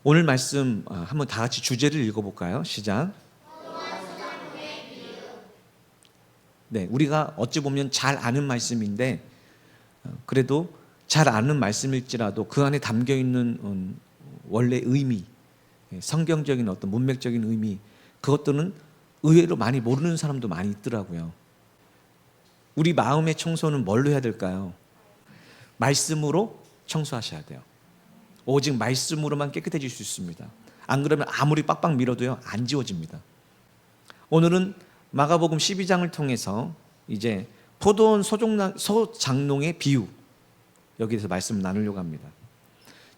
오늘 말씀 한번 다 같이 주제를 읽어볼까요? 시작. 네, 우리가 어찌 보면 잘 아는 말씀인데 그래도 잘 아는 말씀일지라도 그 안에 담겨 있는 원래 의미, 성경적인 어떤 문맥적인 의미, 그것들은 의외로 많이 모르는 사람도 많이 있더라고요. 우리 마음의 청소는 뭘로 해야 될까요? 말씀으로 청소하셔야 돼요. 오직 말씀으로만 깨끗해질 수 있습니다. 안 그러면 아무리 빡빡 밀어도요, 안 지워집니다. 오늘은 마가복음 12장을 통해서 이제 포도원 소장농의 비유, 여기에서 말씀을 나누려고 합니다.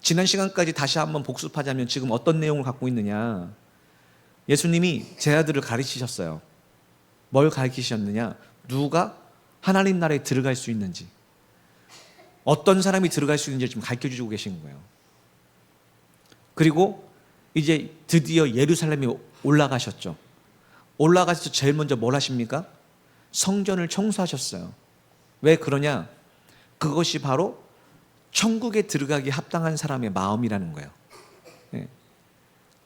지난 시간까지 다시 한번 복습하자면 지금 어떤 내용을 갖고 있느냐, 예수님이 제 아들을 가르치셨어요. 뭘 가르치셨느냐, 누가 하나님 나라에 들어갈 수 있는지, 어떤 사람이 들어갈 수 있는지 지금 가르쳐 주고 계신 거예요. 그리고 이제 드디어 예루살렘에 올라가셨죠. 올라가서 제일 먼저 뭘 하십니까? 성전을 청소하셨어요. 왜 그러냐? 그것이 바로 천국에 들어가기 합당한 사람의 마음이라는 거예요.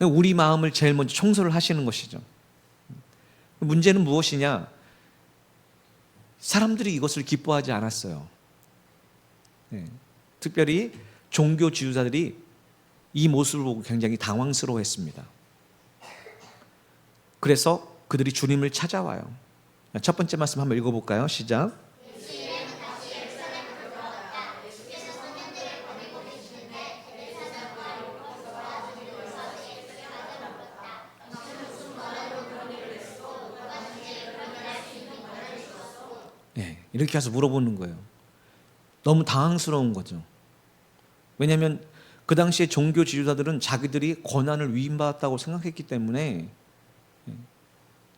우리 마음을 제일 먼저 청소를 하시는 것이죠. 문제는 무엇이냐? 사람들이 이것을 기뻐하지 않았어요. 특별히 종교 지도자들이 이 모습을 보고 굉장히 당황스러워했습니다. 그래서 그들이 주님을 찾아와요. 첫 번째 말씀 한번 읽어볼까요? 시작. 네, 이렇게 해서 물어보는 거예요. 너무 당황스러운 거죠. 왜냐하면 그 당시에 종교 지도자들은 자기들이 권한을 위임받았다고 생각했기 때문에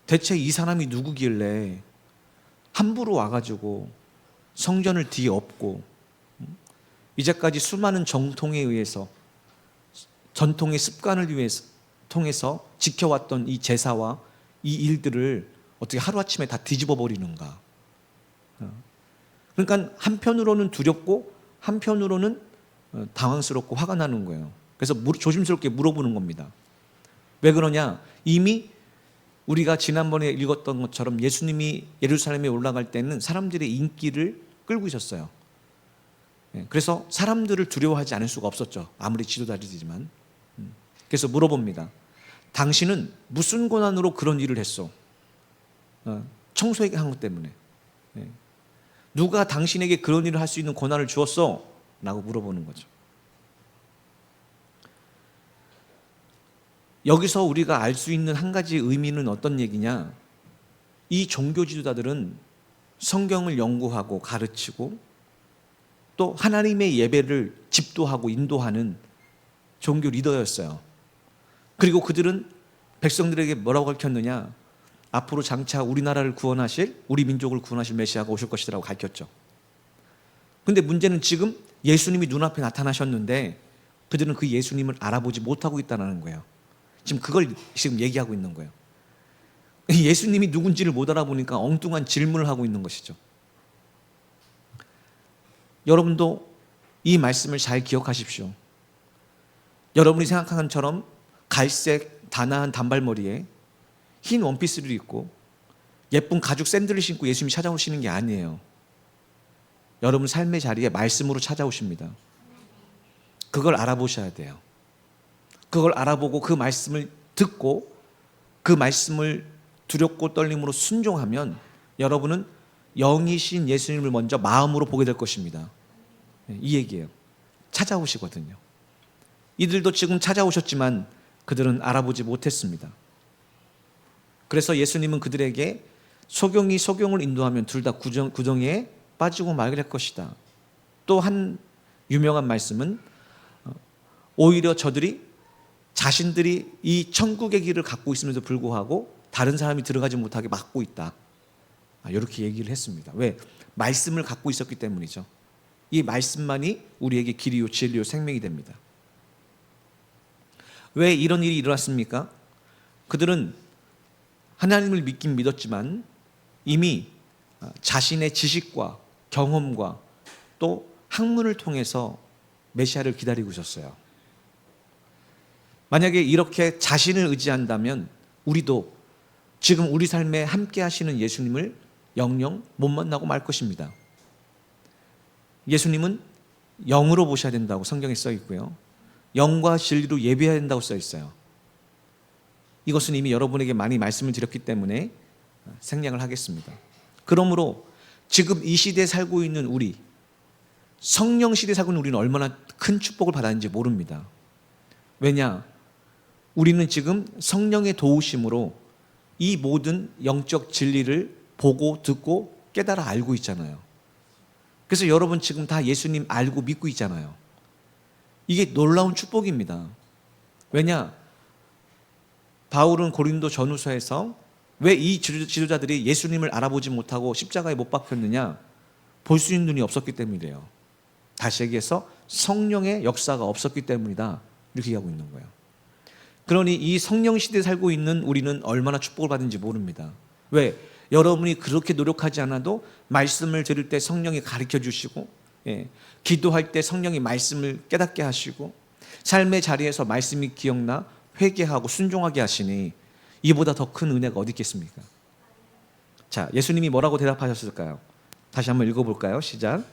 대체 이 사람이 누구길래 함부로 와가지고 성전을 뒤엎고 이제까지 수많은 정통에 의해서 전통의 습관을 통해서 지켜왔던 이 제사와 이 일들을 어떻게 하루아침에 다 뒤집어 버리는가. 그러니까 한편으로는 두렵고 한편으로는 당황스럽고 화가 나는 거예요. 그래서 조심스럽게 물어보는 겁니다. 왜 그러냐? 이미 우리가 지난번에 읽었던 것처럼 예수님이 예루살렘에 올라갈 때는 사람들의 인기를 끌고 있었어요. 그래서 사람들을 두려워하지 않을 수가 없었죠. 아무리 지도자들이지만. 그래서 물어봅니다. 당신은 무슨 권한으로 그런 일을 했어? 청소하게 한 것 때문에. 누가 당신에게 그런 일을 할 수 있는 권한을 주었어? 라고 물어보는 거죠. 여기서 우리가 알 수 있는 한 가지 의미는 어떤 얘기냐? 이 종교 지도자들은 성경을 연구하고 가르치고 또 하나님의 예배를 집도하고 인도하는 종교 리더였어요. 그리고 그들은 백성들에게 뭐라고 가르쳤느냐? 앞으로 장차 우리나라를 구원하실, 우리 민족을 구원하실 메시아가 오실 것이라고 가르쳤죠. 근데 문제는 지금 예수님이 눈앞에 나타나셨는데 그들은 그 예수님을 알아보지 못하고 있다는 거예요. 지금 그걸 지금 얘기하고 있는 거예요. 예수님이 누군지를 못 알아보니까 엉뚱한 질문을 하고 있는 것이죠. 여러분도 이 말씀을 잘 기억하십시오. 여러분이 생각하는 것처럼 갈색 단아한 단발머리에 흰 원피스를 입고 예쁜 가죽 샌들을 신고 예수님이 찾아오시는 게 아니에요. 여러분 삶의 자리에 말씀으로 찾아오십니다. 그걸 알아보셔야 돼요. 그걸 알아보고 그 말씀을 듣고 그 말씀을 두렵고 떨림으로 순종하면 여러분은 영이신 예수님을 먼저 마음으로 보게 될 것입니다. 이 얘기예요. 찾아오시거든요. 이들도 지금 찾아오셨지만 그들은 알아보지 못했습니다. 그래서 예수님은 그들에게 소경이 소경을 인도하면 둘 다 구덩이에 빠지고 말게 될 것이다. 또 한 유명한 말씀은 오히려 저들이 자신들이 이 천국의 길을 갖고 있음에도 불구하고 다른 사람이 들어가지 못하게 막고 있다. 이렇게 얘기를 했습니다. 왜? 말씀을 갖고 있었기 때문이죠. 이 말씀만이 우리에게 길이요 진리요 생명이 됩니다. 왜 이런 일이 일어났습니까? 그들은 하나님을 믿긴 믿었지만 이미 자신의 지식과 경험과 또 학문을 통해서 메시아를 기다리고 있었어요. 만약에 이렇게 자신을 의지한다면 우리도 지금 우리 삶에 함께 하시는 예수님을 영영 못 만나고 말 것입니다. 예수님은 영으로 보셔야 된다고 성경에 써 있고요. 영과 진리로 예배해야 된다고 써 있어요. 이것은 이미 여러분에게 많이 말씀을 드렸기 때문에 생략을 하겠습니다. 그러므로 지금 이 시대에 살고 있는 우리, 성령 시대에 살고 있는 우리는 얼마나 큰 축복을 받았는지 모릅니다. 왜냐? 우리는 지금 성령의 도우심으로 이 모든 영적 진리를 보고 듣고 깨달아 알고 있잖아요. 그래서 여러분 지금 다 예수님 알고 믿고 있잖아요. 이게 놀라운 축복입니다. 왜냐? 바울은 고린도 전후서에서 왜 이 지도자들이 예수님을 알아보지 못하고 십자가에 못 박혔느냐? 볼 수 있는 눈이 없었기 때문이래요. 다시 얘기해서 성령의 역사가 없었기 때문이다. 이렇게 얘기하고 있는 거예요. 그러니 이 성령 시대에 살고 있는 우리는 얼마나 축복을 받은지 모릅니다. 왜? 여러분이 그렇게 노력하지 않아도 말씀을 들을 때 성령이 가르쳐 주시고, 기도할 때 성령이 말씀을 깨닫게 하시고, 삶의 자리에서 말씀이 기억나 회개하고 순종하게 하시니 이보다 더 큰 은혜가 어디 있겠습니까? 자, 예수님이 뭐라고 대답하셨을까요? 다시 한번 읽어볼까요? 시작.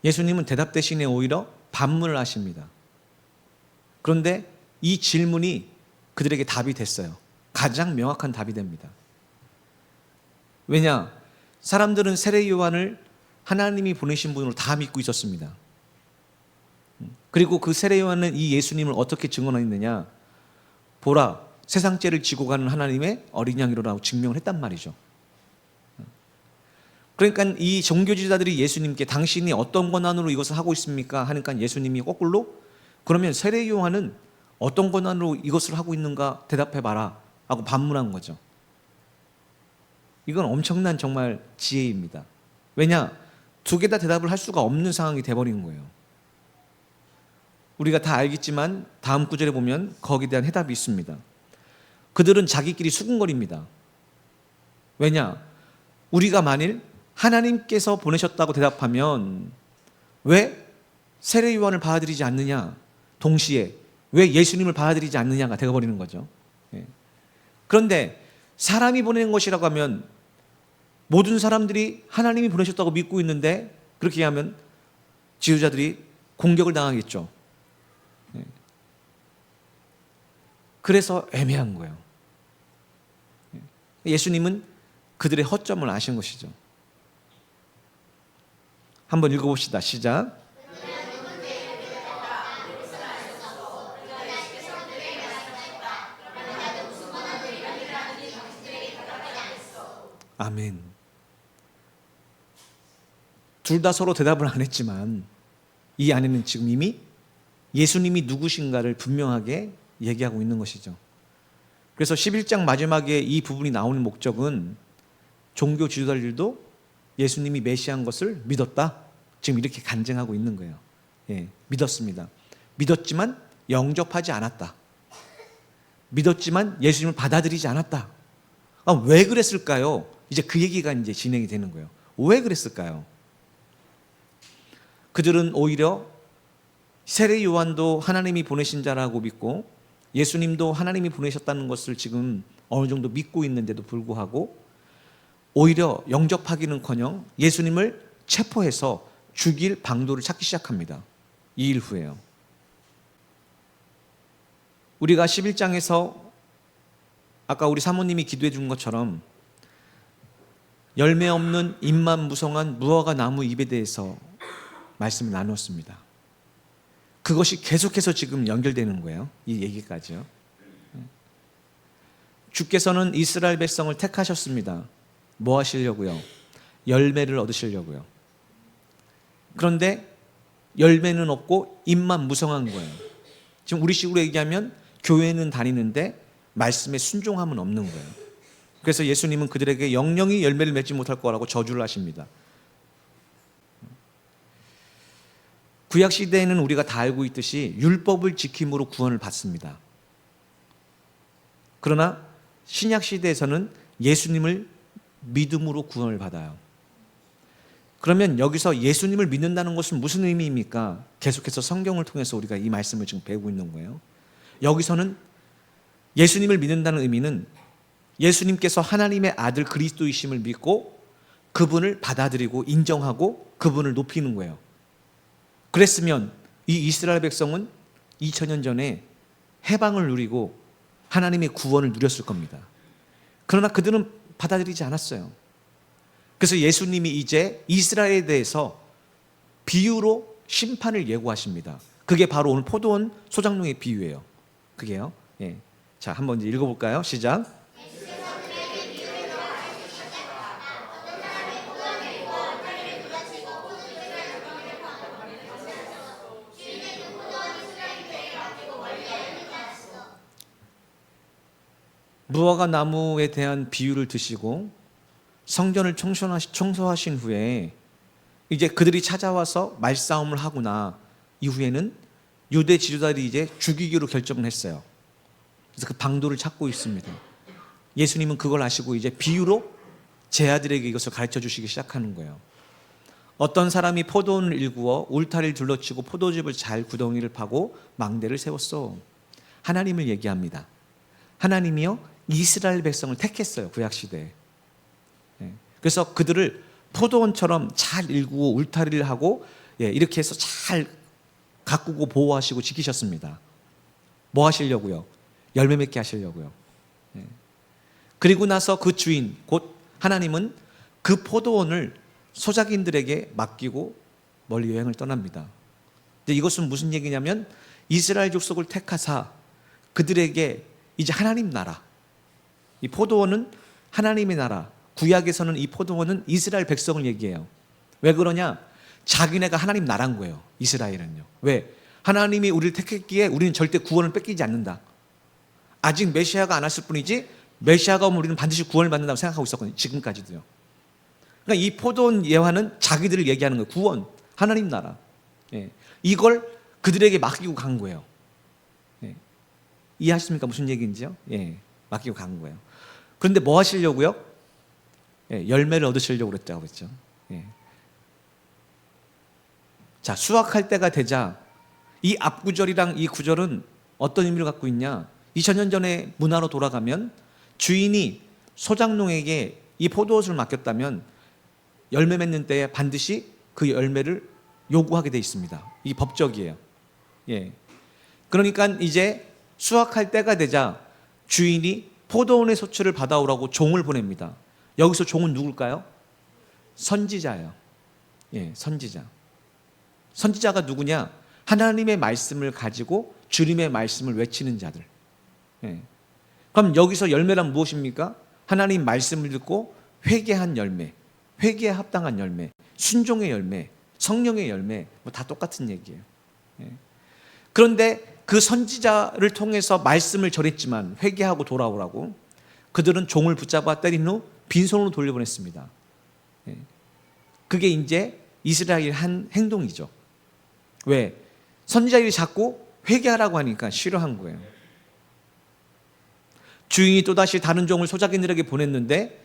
예수님은 대답 대신에 오히려 반문을 하십니다. 그런데 이 질문이 그들에게 답이 됐어요. 가장 명확한 답이 됩니다. 왜냐? 사람들은 세례 요한을 하나님이 보내신 분으로 다 믿고 있었습니다. 그리고 그 세례 요한은 이 예수님을 어떻게 증언했느냐? 보라, 세상 죄를 지고 가는 하나님의 어린 양이로라고 증명을 했단 말이죠. 그러니까 이 종교 지도자들이 예수님께 당신이 어떤 권한으로 이것을 하고 있습니까? 하니까 예수님이 거꾸로 그러면 세례 요한은 어떤 권한으로 이것을 하고 있는가 대답해봐라 하고 반문한 거죠. 이건 엄청난 정말 지혜입니다. 왜냐? 두 개 다 대답을 할 수가 없는 상황이 돼버린 거예요. 우리가 다 알겠지만 다음 구절에 보면 거기에 대한 해답이 있습니다. 그들은 자기끼리 수군거립니다. 왜냐? 우리가 만일 하나님께서 보내셨다고 대답하면 왜 세례 요한을 받아들이지 않느냐? 동시에 왜 예수님을 받아들이지 않느냐가 되어버리는 거죠. 그런데 사람이 보내는 것이라고 하면 모든 사람들이 하나님이 보내셨다고 믿고 있는데 그렇게 하면 지도자들이 공격을 당하겠죠. 그래서 애매한 거예요. 예수님은 그들의 허점을 아신 것이죠. 한번 읽어봅시다. 시작. 아멘. 둘 다 서로 대답을 안 했지만 이 안에는 지금 이미 예수님이 누구신가를 분명하게 얘기하고 있는 것이죠. 그래서 11장 마지막에 이 부분이 나오는 목적은 종교 지도자들도 예수님이 메시아인 것을 믿었다. 지금 이렇게 간증하고 있는 거예요. 믿었습니다. 믿었지만 영접하지 않았다. 믿었지만 예수님을 받아들이지 않았다. 왜 그랬을까요? 이제 그 얘기가 이제 진행이 되는 거예요. 왜 그랬을까요? 그들은 오히려 세례 요한도 하나님이 보내신 자라고 믿고 예수님도 하나님이 보내셨다는 것을 지금 어느 정도 믿고 있는데도 불구하고 오히려 영접하기는커녕 예수님을 체포해서 죽일 방도를 찾기 시작합니다. 이 일 후에요. 우리가 11장에서 아까 우리 사모님이 기도해 준 것처럼 열매 없는 잎만 무성한 무화과 나무 잎에 대해서 말씀을 나눴습니다. 그것이 계속해서 지금 연결되는 거예요. 이 얘기까지요. 주께서는 이스라엘 백성을 택하셨습니다. 뭐 하시려고요? 열매를 얻으시려고요. 그런데 열매는 없고 잎만 무성한 거예요. 지금 우리식으로 얘기하면 교회는 다니는데 말씀에 순종함은 없는 거예요. 그래서 예수님은 그들에게 영영이 열매를 맺지 못할 거라고 저주를 하십니다. 구약시대에는 우리가 다 알고 있듯이 율법을 지킴으로 구원을 받습니다. 그러나 신약시대에서는 예수님을 믿음으로 구원을 받아요. 그러면 여기서 예수님을 믿는다는 것은 무슨 의미입니까? 계속해서 성경을 통해서 우리가 이 말씀을 지금 배우고 있는 거예요. 여기서는 예수님을 믿는다는 의미는 예수님께서 하나님의 아들 그리스도이심을 믿고 그분을 받아들이고 인정하고 그분을 높이는 거예요. 그랬으면 이 이스라엘 백성은 2000년 전에 해방을 누리고 하나님의 구원을 누렸을 겁니다. 그러나 그들은 받아들이지 않았어요. 그래서 예수님이 이제 이스라엘에 대해서 비유로 심판을 예고하십니다. 그게 바로 오늘 포도원 소작농의 비유예요. 그게요. 예. 자, 한번 이제 읽어볼까요? 시작. 무화과 나무에 대한 비유를 드시고 성전을 청소하신 후에 이제 그들이 찾아와서 말싸움을 하거나 이후에는 유대 지도자들이 이제 죽이기로 결정을 했어요. 그래서 그 방도를 찾고 있습니다. 예수님은 그걸 아시고 이제 비유로 제 아들에게 이것을 가르쳐 주시기 시작하는 거예요. 어떤 사람이 포도원을 일구어 울타리를 둘러치고 포도즙을 잘 구덩이를 파고 망대를 세웠어. 하나님을 얘기합니다. 하나님이요 이스라엘 백성을 택했어요. 구약시대에. 그래서 그들을 포도원처럼 잘 일구고 울타리를 하고 이렇게 해서 잘 가꾸고 보호하시고 지키셨습니다. 뭐 하시려고요? 열매 맺게 하시려고요. 그리고 나서 그 주인 곧 하나님은 그 포도원을 소작인들에게 맡기고 멀리 여행을 떠납니다. 이것은 무슨 얘기냐면 이스라엘 족속을 택하사 그들에게 이제 하나님 나라, 이 포도원은 하나님의 나라, 구약에서는 이 포도원은 이스라엘 백성을 얘기해요. 왜 그러냐? 자기네가 하나님 나라인 거예요. 이스라엘은요. 왜? 하나님이 우리를 택했기에 우리는 절대 구원을 뺏기지 않는다. 아직 메시아가 안 왔을 뿐이지 메시아가 오면 우리는 반드시 구원을 받는다고 생각하고 있었거든요. 지금까지도요. 그러니까 이 포도원 예화는 자기들을 얘기하는 거예요. 구원, 하나님 나라. 이걸 그들에게 맡기고 간 거예요. 이해하십니까? 무슨 얘기인지요? 맡기고 간 거예요. 그런데 뭐 하시려고요? 열매를 얻으시려고 그랬다고 그랬죠. 자, 수확할 때가 되자 이 앞구절이랑 이 구절은 어떤 의미를 갖고 있냐? 2000년 전에 문화로 돌아가면 주인이 소작농에게 이 포도원을 맡겼다면 열매 맺는 때에 반드시 그 열매를 요구하게 돼 있습니다. 이게 법적이에요. 그러니까 이제 수확할 때가 되자 주인이 포도원의 소출을 받아오라고 종을 보냅니다. 여기서 종은 누굴까요? 선지자예요. 선지자. 선지자가 누구냐? 하나님의 말씀을 가지고 주님의 말씀을 외치는 자들. 그럼 여기서 열매란 무엇입니까? 하나님 말씀을 듣고 회개한 열매, 회개에 합당한 열매, 순종의 열매, 성령의 열매, 뭐 다 똑같은 얘기예요. 그런데 그 선지자를 통해서 말씀을 전했지만 회개하고 돌아오라고 그들은 종을 붙잡아 때린 후 빈손으로 돌려보냈습니다. 그게 이제 이스라엘 한 행동이죠. 왜? 선지자들이 자꾸 회개하라고 하니까 싫어한 거예요. 주인이 또다시 다른 종을 소작인들에게 보냈는데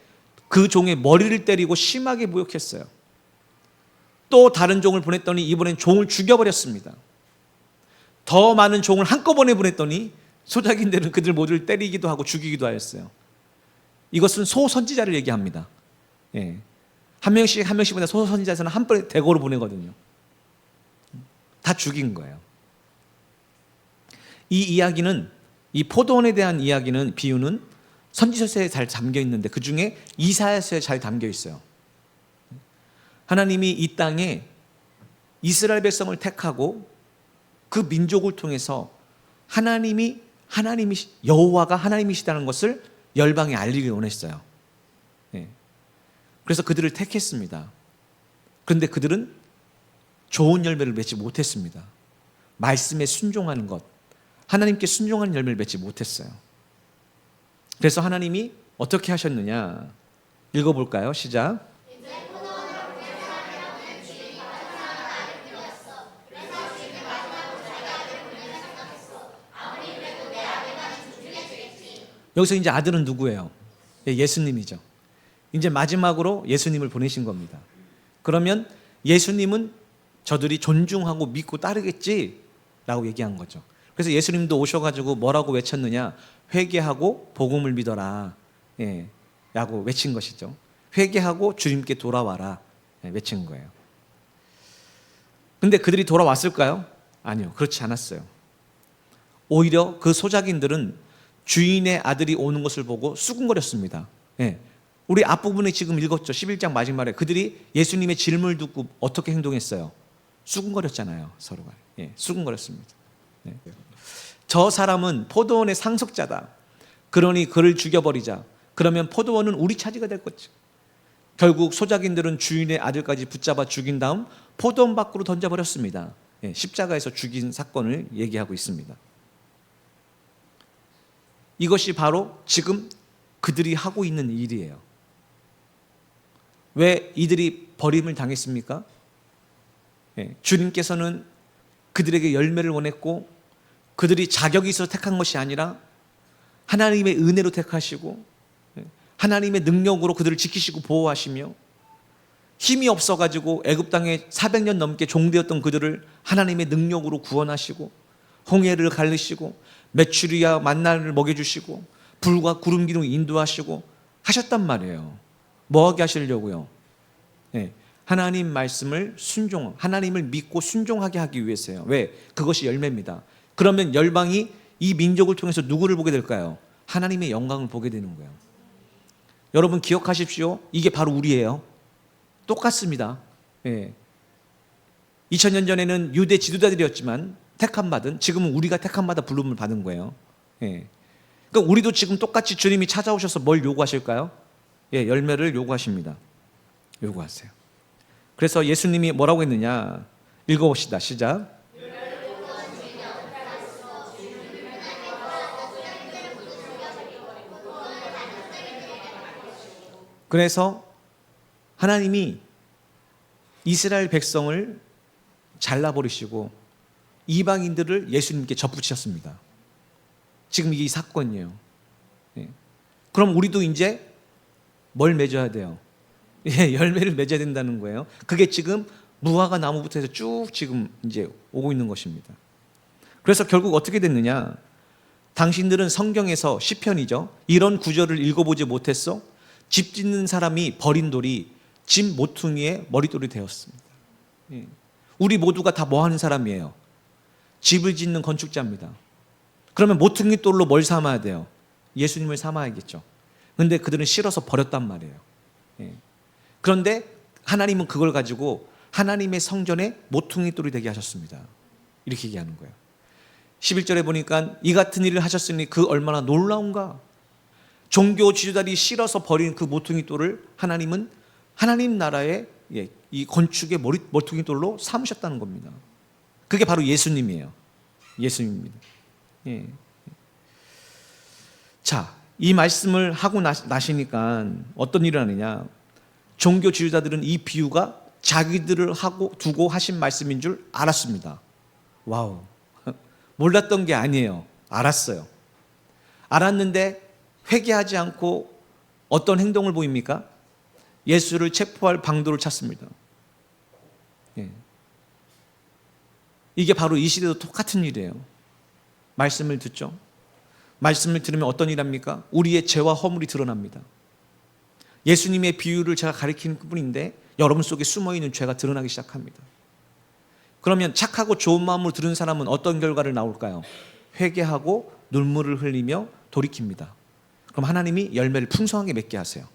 그 종의 머리를 때리고 심하게 모욕했어요. 또 다른 종을 보냈더니 이번엔 종을 죽여버렸습니다. 더 많은 종을 한꺼번에 보냈더니 소작인들은 그들 모두를 때리기도 하고 죽이기도 하였어요. 이것은 소선지자를 얘기합니다. 한 명씩 보내 소선지자에서는 한 번에 대거로 보내거든요. 다 죽인 거예요. 이 이야기는, 이 포도원에 대한 이야기는, 비유는 선지서에 잘 담겨 있는데 그 중에 이사야서에 잘 담겨 있어요. 하나님이 이 땅에 이스라엘 백성을 택하고 그 민족을 통해서 하나님이 여호와가 하나님이시다는 것을 열방에 알리기 원했어요. 그래서 그들을 택했습니다. 그런데 그들은 좋은 열매를 맺지 못했습니다. 말씀에 순종하는 것, 하나님께 순종하는 열매를 맺지 못했어요. 그래서 하나님이 어떻게 하셨느냐? 읽어볼까요? 시작. 여기서 이제 아들은 누구예요? 예수님이죠. 이제 마지막으로 예수님을 보내신 겁니다. 그러면 예수님은 저들이 존중하고 믿고 따르겠지라고 얘기한 거죠. 그래서 예수님도 오셔가지고 뭐라고 외쳤느냐? 회개하고 복음을 믿어라. 라고 외친 것이죠. 회개하고 주님께 돌아와라. 외친 거예요. 근데 그들이 돌아왔을까요? 아니요, 그렇지 않았어요. 오히려 그 소작인들은 주인의 아들이 오는 것을 보고 수군거렸습니다. 우리 앞부분에 지금 읽었죠. 11장 마지막에 그들이 예수님의 질문을 듣고 어떻게 행동했어요? 수군거렸잖아요. 서로가. 수군거렸습니다. 저 사람은 포도원의 상속자다. 그러니 그를 죽여버리자. 그러면 포도원은 우리 차지가 될 거지. 결국 소작인들은 주인의 아들까지 붙잡아 죽인 다음 포도원 밖으로 던져버렸습니다. 십자가에서 죽인 사건을 얘기하고 있습니다. 이것이 바로 지금 그들이 하고 있는 일이에요. 왜 이들이 버림을 당했습니까? 주님께서는 그들에게 열매를 원했고 그들이 자격이 있어서 택한 것이 아니라 하나님의 은혜로 택하시고 하나님의 능력으로 그들을 지키시고 보호하시며 힘이 없어가지고 애굽 땅에 400년 넘게 종되었던 그들을 하나님의 능력으로 구원하시고 홍해를 갈르시고 메추리와 만나를 먹여주시고 불과 구름 기둥 인도하시고 하셨단 말이에요. 뭐하게 하시려고요? 하나님 말씀을 하나님을 믿고 순종하게 하기 위해서요. 왜? 그것이 열매입니다. 그러면 열방이 이 민족을 통해서 누구를 보게 될까요? 하나님의 영광을 보게 되는 거예요. 여러분 기억하십시오. 이게 바로 우리예요. 똑같습니다. 2000년 전에는 유대 지도자들이었지만 택함받은, 지금은 우리가 택함받아 부름을 받은 거예요. 그러니까 우리도 지금 똑같이 주님이 찾아오셔서 뭘 요구하실까요? 열매를 요구하십니다. 요구하세요. 그래서 예수님이 뭐라고 했느냐? 읽어봅시다. 시작. 그래서 하나님이 이스라엘 백성을 잘라버리시고 이방인들을 예수님께 접붙이셨습니다. 지금 이게 이 사건이에요. 그럼 우리도 이제 뭘 맺어야 돼요? 열매를 맺어야 된다는 거예요. 그게 지금 무화과 나무부터 해서 쭉 지금 이제 오고 있는 것입니다. 그래서 결국 어떻게 됐느냐? 당신들은 성경에서 시편이죠. 이런 구절을 읽어보지 못했어? 집 짓는 사람이 버린 돌이 집 모퉁이의 머릿돌이 되었습니다. 우리 모두가 다 뭐 하는 사람이에요? 집을 짓는 건축자입니다. 그러면 모퉁이 돌로 뭘 삼아야 돼요? 예수님을 삼아야겠죠. 그런데 그들은 싫어서 버렸단 말이에요. 그런데 하나님은 그걸 가지고 하나님의 성전에 모퉁이 돌이 되게 하셨습니다. 이렇게 얘기하는 거예요. 11절에 보니까 이 같은 일을 하셨으니 그 얼마나 놀라운가. 종교 지도자들이 싫어서 버린 그 모퉁이 돌을 하나님은 하나님 나라의 이 건축의 모퉁이 돌로 삼으셨다는 겁니다. 그게 바로 예수님이에요. 예수님입니다. 자, 이 말씀을 하고 나시니까 어떤 일을 하느냐? 종교 지도자들은 이 비유가 자기들을 두고 하신 말씀인 줄 알았습니다. 와우. 몰랐던 게 아니에요. 알았어요. 알았는데 회개하지 않고 어떤 행동을 보입니까? 예수를 체포할 방도를 찾습니다. 이게 바로 이 시대도 똑같은 일이에요. 말씀을 듣죠. 말씀을 들으면 어떤 일 합니까? 우리의 죄와 허물이 드러납니다. 예수님의 비유를 제가 가리키는 뿐인데 여러분 속에 숨어있는 죄가 드러나기 시작합니다. 그러면 착하고 좋은 마음으로 들은 사람은 어떤 결과를 나올까요? 회개하고 눈물을 흘리며 돌이킵니다. 그럼 하나님이 열매를 풍성하게 맺게 하세요.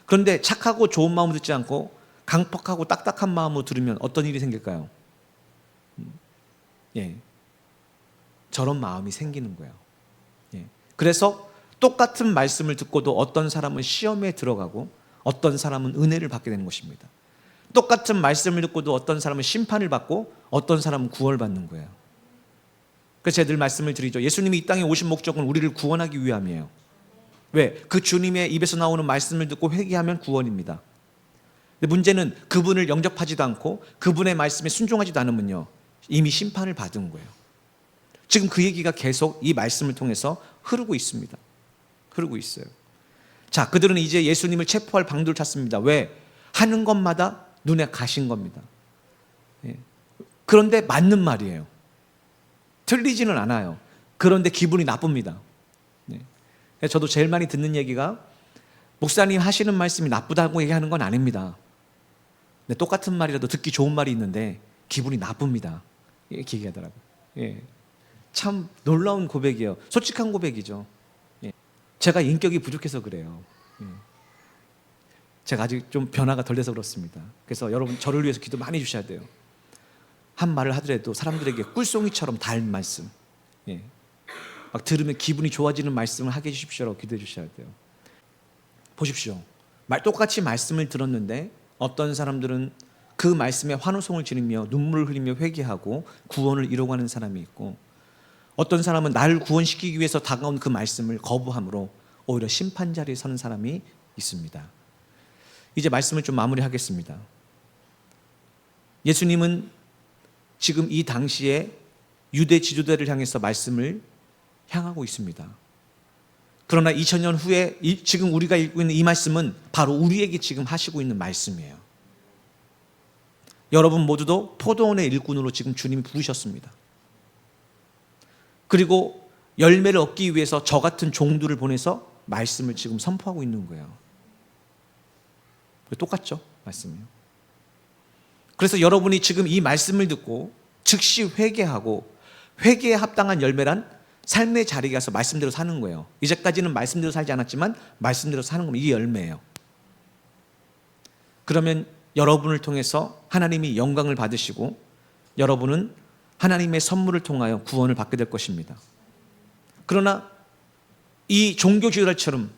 그런데 착하고 좋은 마음으로 듣지 않고 강팍하고 딱딱한 마음으로 들으면 어떤 일이 생길까요? 저런 마음이 생기는 거예요. 그래서 똑같은 말씀을 듣고도 어떤 사람은 시험에 들어가고 어떤 사람은 은혜를 받게 되는 것입니다. 똑같은 말씀을 듣고도 어떤 사람은 심판을 받고 어떤 사람은 구원받는 거예요. 그래서 제가 늘 말씀을 드리죠. 예수님이 이 땅에 오신 목적은 우리를 구원하기 위함이에요. 왜? 그 주님의 입에서 나오는 말씀을 듣고 회개하면 구원입니다. 근데 문제는 그분을 영접하지도 않고 그분의 말씀에 순종하지도 않으면요, 이미 심판을 받은 거예요. 지금 그 얘기가 계속 이 말씀을 통해서 흐르고 있습니다. 흐르고 있어요. 자, 그들은 이제 예수님을 체포할 방도를 찾습니다. 왜? 하는 것마다 눈에 가신 겁니다. 예. 그런데 맞는 말이에요. 틀리지는 않아요. 그런데 기분이 나쁩니다. 네. 저도 제일 많이 듣는 얘기가 목사님 하시는 말씀이 나쁘다고 얘기하는 건 아닙니다. 네, 똑같은 말이라도 듣기 좋은 말이 있는데 기분이 나쁩니다. 이렇게 얘기하더라고요. 예. 참 놀라운 고백이에요. 솔직한 고백이죠. 예. 제가 인격이 부족해서 그래요. 예. 제가 아직 좀 변화가 덜 돼서 그렇습니다. 그래서 여러분 저를 위해서 기도 많이 주셔야 돼요. 한 말을 하더라도 사람들에게 꿀송이처럼 닿은 말씀, 예. 막 들으면 기분이 좋아지는 말씀을 하게 해주십시오라고 기도해 주셔야 돼요. 보십시오. 똑같이 말씀을 들었는데 어떤 사람들은 그 말씀에 환호성을 지르며 눈물을 흘리며 회개하고 구원을 이뤄가는 사람이 있고, 어떤 사람은 나를 구원시키기 위해서 다가온 그 말씀을 거부함으로 오히려 심판 자리에 서는 사람이 있습니다. 이제 말씀을 좀 마무리하겠습니다. 예수님은 지금 이 당시에 유대 지도자를 향해서 말씀을 향하고 있습니다. 그러나 2000년 후에 지금 우리가 읽고 있는 이 말씀은 바로 우리에게 지금 하시고 있는 말씀이에요. 여러분 모두도 포도원의 일꾼으로 지금 주님이 부르셨습니다. 그리고 열매를 얻기 위해서 저 같은 종들을 보내서 말씀을 지금 선포하고 있는 거예요. 똑같죠? 말씀이요. 그래서 여러분이 지금 이 말씀을 듣고 즉시 회개하고, 회개에 합당한 열매란 삶의 자리에 가서 말씀대로 사는 거예요. 이제까지는 말씀대로 살지 않았지만 말씀대로 사는 겁니다. 이게 열매예요. 그러면 여러분을 통해서 하나님이 영광을 받으시고 여러분은 하나님의 선물을 통하여 구원을 받게 될 것입니다. 그러나 이 종교 지도자처럼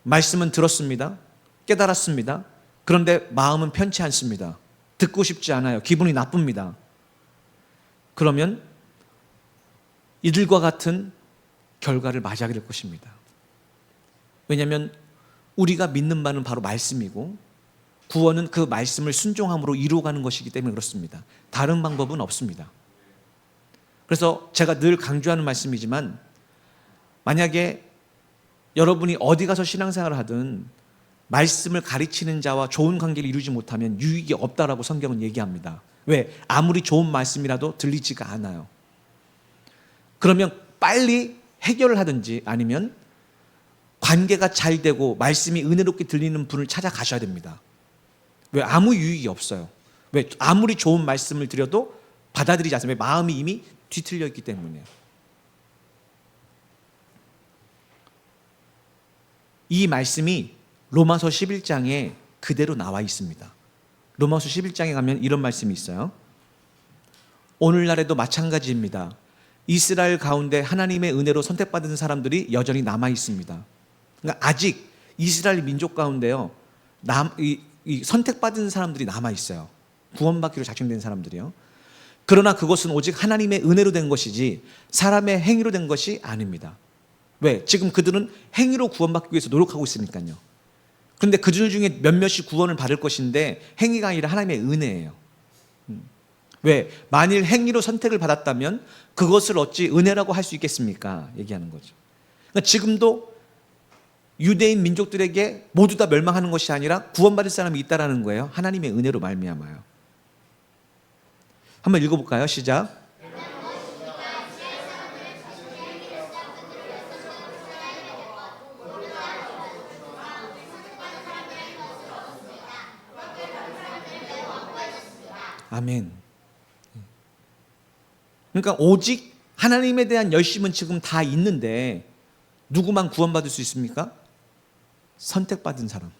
말씀은 들었습니다. 깨달았습니다. 그런데 마음은 편치 않습니다. 듣고 싶지 않아요. 기분이 나쁩니다. 그러면 이들과 같은 결과를 맞이하게 될 것입니다. 왜냐하면 우리가 믿는 바는 바로 말씀이고 구원은 그 말씀을 순종함으로 이루어가는 것이기 때문에 그렇습니다. 다른 방법은 없습니다. 그래서 제가 늘 강조하는 말씀이지만, 만약에 여러분이 어디 가서 신앙생활을 하든 말씀을 가르치는 자와 좋은 관계를 이루지 못하면 유익이 없다라고 성경은 얘기합니다. 왜? 아무리 좋은 말씀이라도 들리지가 않아요. 그러면 빨리 해결을 하든지 아니면 관계가 잘 되고 말씀이 은혜롭게 들리는 분을 찾아가셔야 됩니다. 왜? 아무 유익이 없어요. 왜? 아무리 좋은 말씀을 드려도 받아들이지 않습니다. 마음이 이미 뒤틀려 있기 때문에. 이 말씀이 로마서 11장에 그대로 나와 있습니다. 로마서 11장에 가면 이런 말씀이 있어요. 오늘날에도 마찬가지입니다. 이스라엘 가운데 하나님의 은혜로 선택받은 사람들이 여전히 남아 있습니다. 그러니까 아직 이스라엘 민족 가운데요, 이 선택받은 사람들이 남아 있어요. 구원받기로 작정된 사람들이요. 그러나 그것은 오직 하나님의 은혜로 된 것이지 사람의 행위로 된 것이 아닙니다. 왜? 지금 그들은 행위로 구원받기 위해서 노력하고 있으니까요. 그런데 그들 중에 몇몇이 구원을 받을 것인데 행위가 아니라 하나님의 은혜예요. 왜? 만일 행위로 선택을 받았다면 그것을 어찌 은혜라고 할 수 있겠습니까? 얘기하는 거죠. 그러니까 지금도 유대인 민족들에게 모두 다 멸망하는 것이 아니라 구원받을 사람이 있다라는 거예요. 하나님의 은혜로 말미암아요. 한번 읽어볼까요? 시작. 아멘. 그러니까 오직 하나님에 대한 열심은 지금 다 있는데 누구만 구원받을 수 있습니까? 선택받은 사람.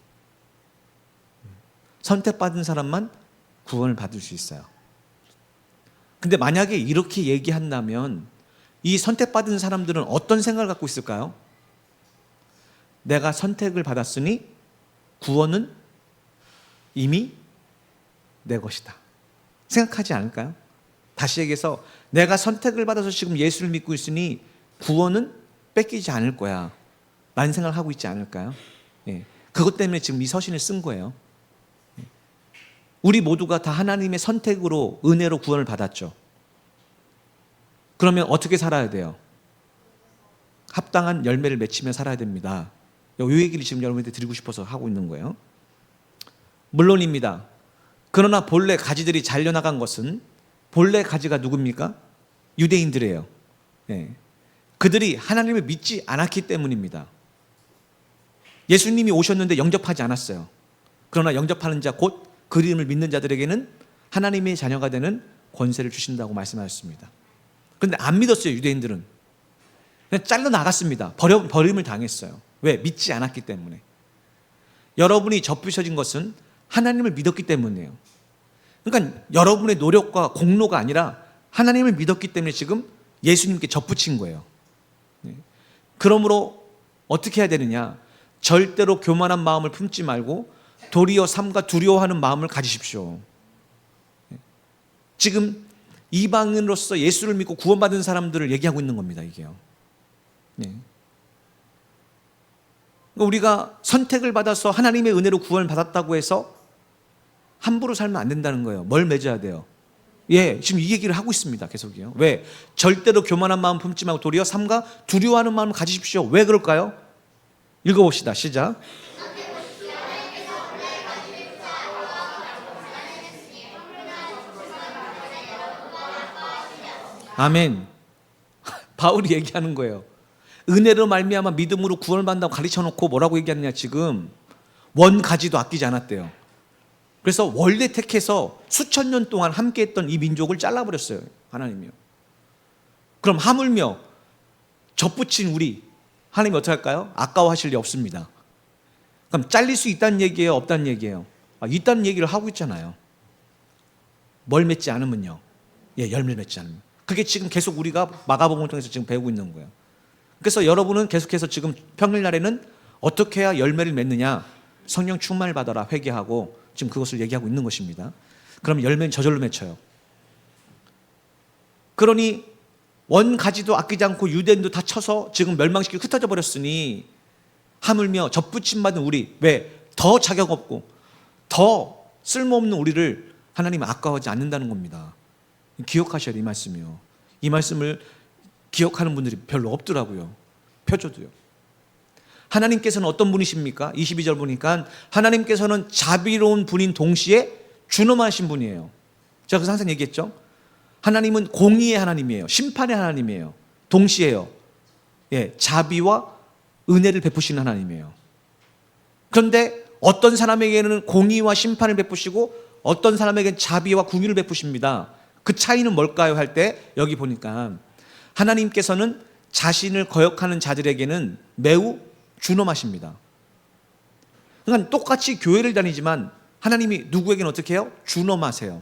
선택받은 사람만 구원을 받을 수 있어요. 근데 만약에 이렇게 얘기한다면 이 선택받은 사람들은 어떤 생각을 갖고 있을까요? 내가 선택을 받았으니 구원은 이미 내 것이다. 생각하지 않을까요? 다시 얘기해서 내가 선택을 받아서 지금 예수를 믿고 있으니 구원은 뺏기지 않을 거야 라는 생각을 하고 있지 않을까요? 예. 그것 때문에 지금 이 서신을 쓴 거예요. 우리 모두가 다 하나님의 선택으로 은혜로 구원을 받았죠. 그러면 어떻게 살아야 돼요? 합당한 열매를 맺히며 살아야 됩니다. 이 얘기를 지금 여러분한테 드리고 싶어서 하고 있는 거예요. 물론입니다. 그러나 본래 가지들이 잘려나간 것은 본래 가지가 누굽니까? 유대인들이에요. 네. 그들이 하나님을 믿지 않았기 때문입니다. 예수님이 오셨는데 영접하지 않았어요. 그러나 영접하는 자, 곧 그 이름을 믿는 자들에게는 하나님의 자녀가 되는 권세를 주신다고 말씀하셨습니다. 그런데 안 믿었어요. 유대인들은 그냥 잘려 나갔습니다. 버림을 당했어요. 왜? 믿지 않았기 때문에. 여러분이 접으셔진 것은 하나님을 믿었기 때문이에요. 그러니까 여러분의 노력과 공로가 아니라 하나님을 믿었기 때문에 지금 예수님께 접붙인 거예요. 그러므로 어떻게 해야 되느냐? 절대로 교만한 마음을 품지 말고 도리어 삼가 두려워하는 마음을 가지십시오. 지금 이방인으로서 예수를 믿고 구원받은 사람들을 얘기하고 있는 겁니다. 이게요. 우리가 선택을 받아서 하나님의 은혜로 구원을 받았다고 해서 함부로 살면 안 된다는 거예요. 뭘 맺어야 돼요? 지금 이 얘기를 하고 있습니다. 계속이요. 왜? 절대로 교만한 마음 품지 말고 도리어 삼가 두려워하는 마음을 가지십시오. 왜 그럴까요? 읽어봅시다. 시작. 아멘. 바울이 얘기하는 거예요. 은혜로 말미암아 믿음으로 구원을 받는다고 가르쳐놓고 뭐라고 얘기하느냐? 지금 원 가지도 아끼지 않았대요. 그래서 원래 택해서 수천 년 동안 함께했던 이 민족을 잘라버렸어요. 하나님이요. 그럼 하물며 접붙인 우리 하나님이 어떻게 할까요? 아까워하실 리 없습니다. 그럼 잘릴 수 있다는 얘기예요? 없다는 얘기예요? 있다는 얘기를 하고 있잖아요. 뭘 맺지 않으면요? 열매를 맺지 않으면. 그게 지금 계속 우리가 마가복음을 통해서 지금 배우고 있는 거예요. 그래서 여러분은 계속해서 지금 평일날에는 어떻게 해야 열매를 맺느냐? 성령 충만을 받아라 회개하고 지금 그것을 얘기하고 있는 것입니다. 그럼 열매는 저절로 맺혀요. 그러니 원 가지도 아끼지 않고 유대인도 다 쳐서 지금 멸망시키고 흩어져 버렸으니 하물며 접붙임 받은 우리, 왜? 더 자격 없고 더 쓸모없는 우리를 하나님은 아까워하지 않는다는 겁니다. 기억하셔야 돼, 이 말씀이요. 이 말씀을 기억하는 분들이 별로 없더라고요. 표조도요. 하나님께서는 어떤 분이십니까? 22절 보니까 하나님께서는 자비로운 분인 동시에 준엄하신 분이에요. 제가 그래서 항상 얘기했죠. 하나님은 공의의 하나님이에요. 심판의 하나님이에요. 동시에요. 자비와 은혜를 베푸시는 하나님이에요. 그런데 어떤 사람에게는 공의와 심판을 베푸시고 어떤 사람에게는 자비와 궁유를 베푸십니다. 그 차이는 뭘까요? 할 때 여기 보니까 하나님께서는 자신을 거역하는 자들에게는 매우 준엄하십니다. 그러니까 똑같이 교회를 다니지만 하나님이 누구에게는 어떻게 해요? 준엄하세요.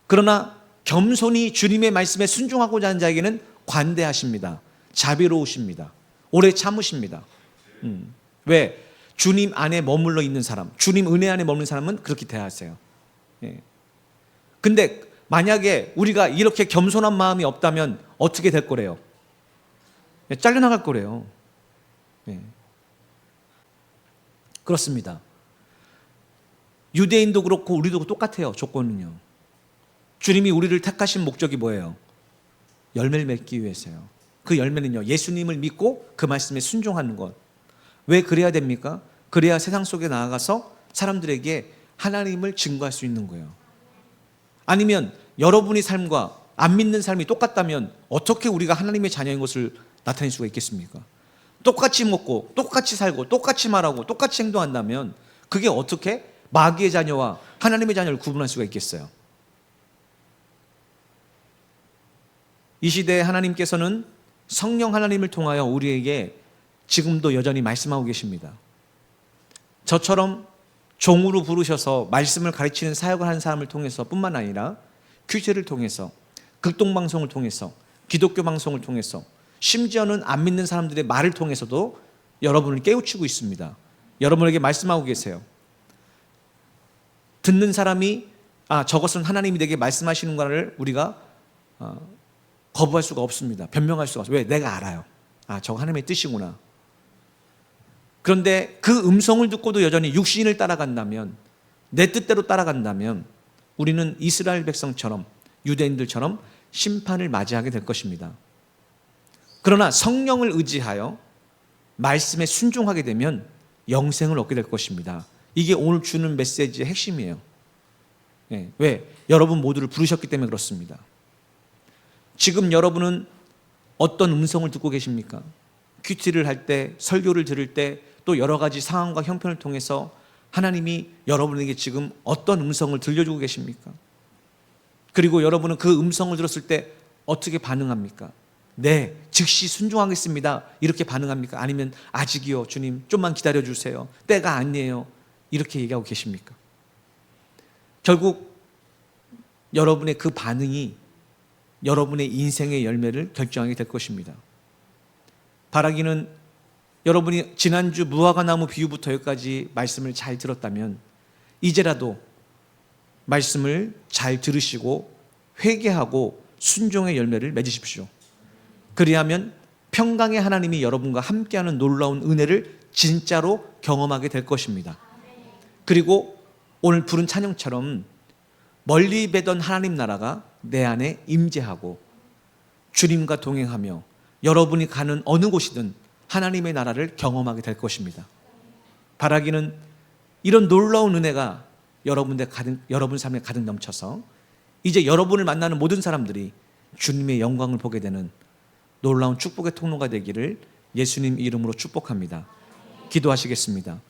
그러나 겸손히 주님의 말씀에 순종하고자 하는 자에게는 관대하십니다. 자비로우십니다. 오래 참으십니다. 왜? 주님 안에 머물러 있는 사람, 주님 은혜 안에 머무는 사람은 그렇게 대하세요. 근데 만약에 우리가 이렇게 겸손한 마음이 없다면 어떻게 될 거래요? 잘려나갈 거래요. 그렇습니다. 유대인도 그렇고 우리도 똑같아요. 조건은요. 주님이 우리를 택하신 목적이 뭐예요? 열매를 맺기 위해서요. 그 열매는요, 예수님을 믿고 그 말씀에 순종하는 것. 왜 그래야 됩니까? 그래야 세상 속에 나아가서 사람들에게 하나님을 증거할 수 있는 거예요. 아니면 여러분의 삶과 안 믿는 삶이 똑같다면 어떻게 우리가 하나님의 자녀인 것을 나타낼 수가 있겠습니까? 똑같이 먹고 똑같이 살고 똑같이 말하고 똑같이 행동한다면 그게 어떻게 마귀의 자녀와 하나님의 자녀를 구분할 수가 있겠어요? 이 시대에 하나님께서는 성령 하나님을 통하여 우리에게 지금도 여전히 말씀하고 계십니다. 저처럼 종으로 부르셔서 말씀을 가르치는 사역을 하는 사람을 통해서 뿐만 아니라 퀴즈를 통해서, 극동방송을 통해서, 기독교 방송을 통해서, 심지어는 안 믿는 사람들의 말을 통해서도 여러분을 깨우치고 있습니다. 여러분에게 말씀하고 계세요. 듣는 사람이 저것은 하나님이 내게 말씀하시는 거를 우리가 거부할 수가 없습니다. 변명할 수가 없어요. 왜? 내가 알아요. 저거 하나님의 뜻이구나. 그런데 그 음성을 듣고도 여전히 육신을 따라간다면, 내 뜻대로 따라간다면 우리는 이스라엘 백성처럼, 유대인들처럼 심판을 맞이하게 될 것입니다. 그러나 성령을 의지하여 말씀에 순종하게 되면 영생을 얻게 될 것입니다. 이게 오늘 주는 메시지의 핵심이에요. 왜? 여러분 모두를 부르셨기 때문에 그렇습니다. 지금 여러분은 어떤 음성을 듣고 계십니까? 큐티를 할 때, 설교를 들을 때, 또 여러 가지 상황과 형편을 통해서 하나님이 여러분에게 지금 어떤 음성을 들려주고 계십니까? 그리고 여러분은 그 음성을 들었을 때 어떻게 반응합니까? 네, 즉시 순종하겠습니다. 이렇게 반응합니까? 아니면 아직이요, 주님, 좀만 기다려주세요. 때가 아니에요. 이렇게 얘기하고 계십니까? 결국 여러분의 그 반응이 여러분의 인생의 열매를 결정하게 될 것입니다. 바라기는 여러분이 지난주 무화과나무 비유부터 여기까지 말씀을 잘 들었다면 이제라도 말씀을 잘 들으시고 회개하고 순종의 열매를 맺으십시오. 그리하면 평강의 하나님이 여러분과 함께하는 놀라운 은혜를 진짜로 경험하게 될 것입니다. 그리고 오늘 부른 찬양처럼 멀리 뵈던 하나님 나라가 내 안에 임재하고 주님과 동행하며 여러분이 가는 어느 곳이든 하나님의 나라를 경험하게 될 것입니다. 바라기는 이런 놀라운 은혜가 여러분 삶에 가득 넘쳐서 이제 여러분을 만나는 모든 사람들이 주님의 영광을 보게 되는 놀라운 축복의 통로가 되기를 예수님 이름으로 축복합니다. 기도하시겠습니다.